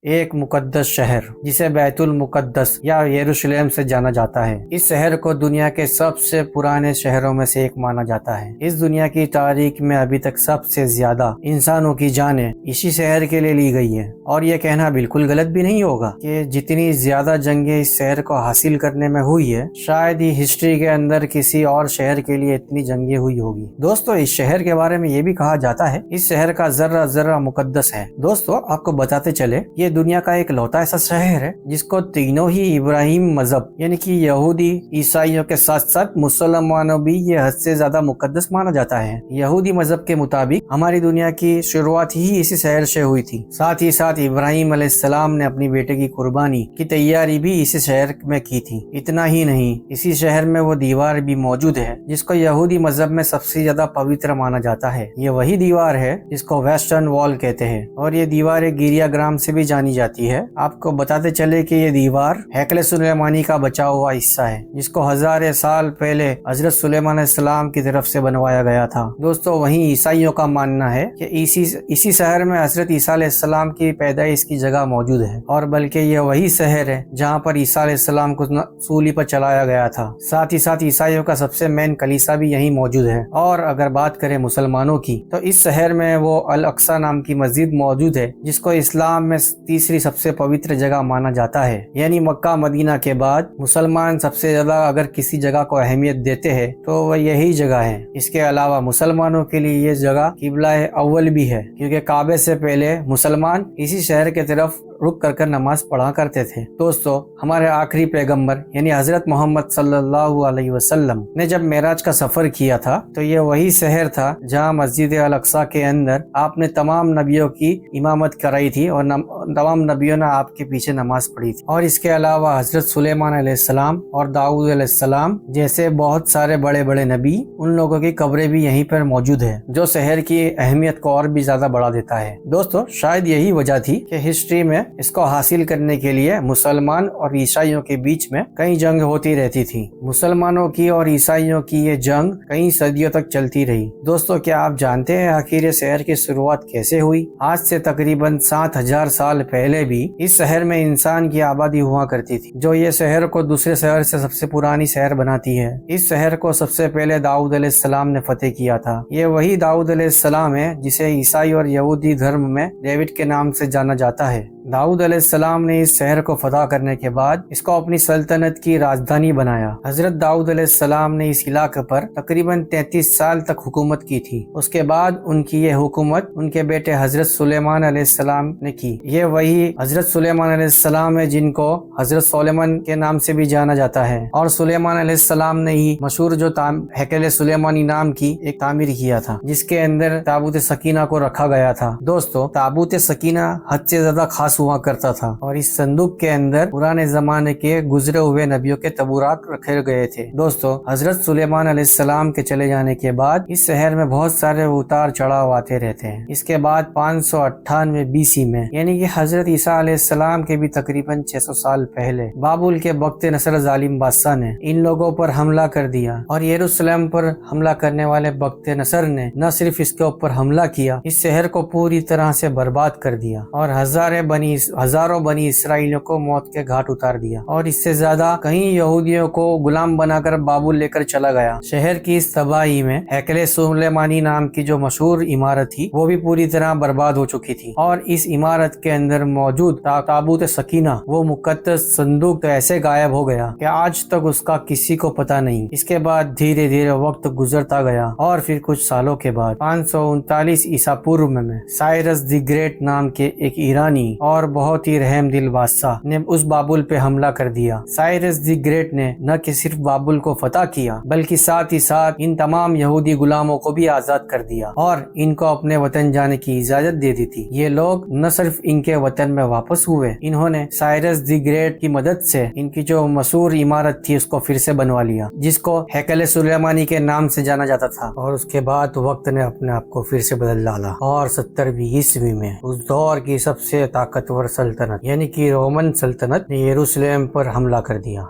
ایک مقدس شہر جسے بیت المقدس یا یروشلم سے جانا جاتا ہے۔ اس شہر کو دنیا کے سب سے پرانے شہروں میں سے ایک مانا جاتا ہے۔ اس دنیا کی تاریخ میں ابھی تک سب سے زیادہ انسانوں کی جانیں اسی شہر کے لیے لی گئی ہیں، اور یہ کہنا بالکل غلط بھی نہیں ہوگا کہ جتنی زیادہ جنگیں اس شہر کو حاصل کرنے میں ہوئی ہے، شاید ہی ہسٹری کے اندر کسی اور شہر کے لیے اتنی جنگیں ہوئی ہوگی۔ دوستو، اس شہر کے بارے میں یہ بھی کہا جاتا ہے اس شہر کا ذرہ ذرہ مقدس ہے۔ دوستو، آپ کو بتاتے چلے، یہ دنیا کا ایک لوتا ایسا شہر ہے جس کو تینوں ہی ابراہیم مذہب یعنی کہ یہودی عیسائیوں کے ساتھ ساتھ مسلمانوں بھی یہ حد سے زیادہ مقدس مانا جاتا ہے۔ یہودی مذہب کے مطابق ہماری دنیا کی شروعات ہی اسی شہر سے ہوئی تھی۔ ساتھ ہی ساتھ ابراہیم علیہ السلام نے اپنی بیٹے کی قربانی کی تیاری بھی اسی شہر میں کی تھی۔ اتنا ہی نہیں، اسی شہر میں وہ دیوار بھی موجود ہے جس کو یہودی مذہب میں سب سے زیادہ پوتر مانا جاتا ہے۔ یہ وہی دیوار ہے جس کو ویسٹرن وال کہتے ہیں، اور یہ دیوار ایک گریا گرام سے بھی جانی جاتی ہے۔ آپ کو بتاتے چلے کہ یہ دیوار ہیکل سلیمانی کا بچا ہوا حصہ ہے جس کو ہزاریں سال پہلے حضرت سلیمان علیہ السلام کی طرف سے بنوایا گیا تھا۔ دوستو، وہیں عیسائیوں کا ماننا ہے کہ اسی شہر میں حضرت عیسیٰ علیہ السلام کی پیدائش کی جگہ موجود ہے، اور بلکہ یہ وہی شہر ہے جہاں پر عیسیٰ علیہ السلام کو سولی پر چلایا گیا تھا۔ ساتھ ہی ساتھ عیسائیوں کا سب سے مین کلیسا بھی یہیں موجود ہے۔ اور اگر بات کریں مسلمانوں کی، تو اس شہر میں وہ الاقصی نام کی مسجد موجود ہے جس کو اسلام میں تیسری سب سے پوتر جگہ مانا جاتا ہے۔ یعنی مکہ مدینہ کے بعد مسلمان سب سے زیادہ اگر کسی جگہ کو اہمیت دیتے ہیں تو وہ یہی جگہ ہے۔ اس کے علاوہ مسلمانوں کے لیے یہ جگہ قبلہ اول بھی ہے، کیونکہ کعبے سے پہلے مسلمان اسی شہر کی طرف رک کر نماز پڑھا کرتے تھے۔ دوستو، ہمارے آخری پیغمبر یعنی حضرت محمد صلی اللہ علیہ وسلم نے جب معراج کا سفر کیا تھا تو یہ وہی شہر تھا جہاں مسجد الاقصی کے اندر آپ نے تمام نبیوں کی امامت کرائی تھی، اور تمام نبیوں نے آپ کے پیچھے نماز پڑھی تھی۔ اور اس کے علاوہ حضرت سلیمان علیہ السلام اور داؤد علیہ السلام جیسے بہت سارے بڑے بڑے نبی، ان لوگوں کی قبریں بھی یہیں پر موجود ہے، جو شہر کی اہمیت کو اور بھی زیادہ بڑھا دیتا ہے۔ دوستو، شاید یہی وجہ تھی کہ ہسٹری میں اس کو حاصل کرنے کے لیے مسلمان اور عیسائیوں کے بیچ میں کئی جنگ ہوتی رہتی تھی۔ مسلمانوں کی اور عیسائیوں کی یہ جنگ کئی صدیوں تک چلتی رہی۔ دوستو، کیا آپ جانتے ہیں آخر یہ شہر کی شروعات کیسے ہوئی؟ آج سے تقریباً 7000 سال پہلے بھی اس شہر میں انسان کی آبادی ہوا کرتی تھی، جو یہ شہر کو دوسرے شہر سے سب سے پرانی شہر بناتی ہے۔ اس شہر کو سب سے پہلے داؤد علیہ السلام نے فتح کیا تھا۔ یہ وہی داؤد علیہ السلام ہے جسے عیسائی اور یہودی دھرم میں ڈیوڈ کے نام سے جانا جاتا ہے۔ داؤد علیہ السلام نے اس شہر کو فتح کرنے کے بعد اس کو اپنی سلطنت کی راجدھانی بنایا۔ حضرت داؤد علیہ السلام نے اس علاقے پر تقریباً 33 سال تک حکومت کی تھی۔ اس کے بعد ان کی یہ حکومت ان کے بیٹے حضرت سلیمان علیہ السلام نے کی۔ یہ وہی حضرت سلیمان علیہ السلام ہے جن کو حضرت سلیمان کے نام سے بھی جانا جاتا ہے، اور سلیمان علیہ السلام نے ہی مشہور جو ہیکل سلیمانی نام کی ایک تعمیر کیا تھا جس کے اندر تابوت سکینہ کو رکھا گیا تھا۔ دوستو، تابوت سکینہ حد سے زیادہ خاص ہوا کرتا تھا، اور اس صندوق کے اندر پرانے زمانے کے گزرے ہوئے نبیوں کے تبورات رکھے گئے تھے۔ دوستو، حضرت سلیمان علیہ السلام کے چلے جانے کے بعد اس شہر میں بہت سارے اتار چڑھاؤ آتے رہتے ہیں۔ اس کے بعد 598 BC میں یعنی کہ حضرت عیسیٰ علیہ السلام کے بھی تقریباً 600 سال پہلے بابل کے بخت نصر ظالم بادشاہ نے ان لوگوں پر حملہ کر دیا، اور یروشلم پر حملہ کرنے والے بخت نصر نے نہ صرف اس کے اوپر حملہ کیا، اس شہر کو پوری طرح سے برباد کر دیا، اور ہزاروں بنی اسرائیلیوں کو موت کے گھاٹ اتار دیا، اور اس سے زیادہ کئی یہودیوں کو غلام بنا کر بابل لے کر چلا گیا۔ شہر کی اس تباہی میں ہیکل سلیمانی نام کی جو مشہور عمارت تھی وہ بھی پوری طرح برباد ہو چکی تھی، اور اس عمارت کے اندر موجود تابوت سکینہ، وہ مقدس صندوق تو ایسے غائب ہو گیا کہ آج تک اس کا کسی کو پتہ نہیں۔ اس کے بعد دھیرے دھیرے وقت گزرتا گیا، اور پھر کچھ سالوں کے بعد 539 عیسیٰ پورو میں سائرس دی گریٹ نام کے ایک ایرانی اور بہت ہی رحم دل بادشاہ نے اس بابل پہ حملہ کر دیا۔ سائرس دی گریٹ نے نہ کہ صرف بابل کو فتح کیا بلکہ ساتھ ہی ساتھ ان تمام یہودی غلاموں کو بھی آزاد کر دیا، اور ان کو اپنے وطن جانے کی اجازت دے دی تھی۔ یہ لوگ نہ صرف ان کے وطن میں واپس ہوئے، انہوں نے سائرس دی گریٹ کی مدد سے ان کی جو مشہور عمارت تھی اس کو پھر سے بنوا لیا، جس کو ہیکل سلیمانی کے نام سے جانا جاتا تھا۔ اور اس کے بعد وقت نے اپنے آپ کو پھر سے بدل ڈالا، اور 70ویں عیسوی میں اس دور کی سب سے طاقتور سلطنت یعنی کہ رومن سلطنت نے یروشلم پر حملہ کر دیا۔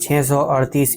638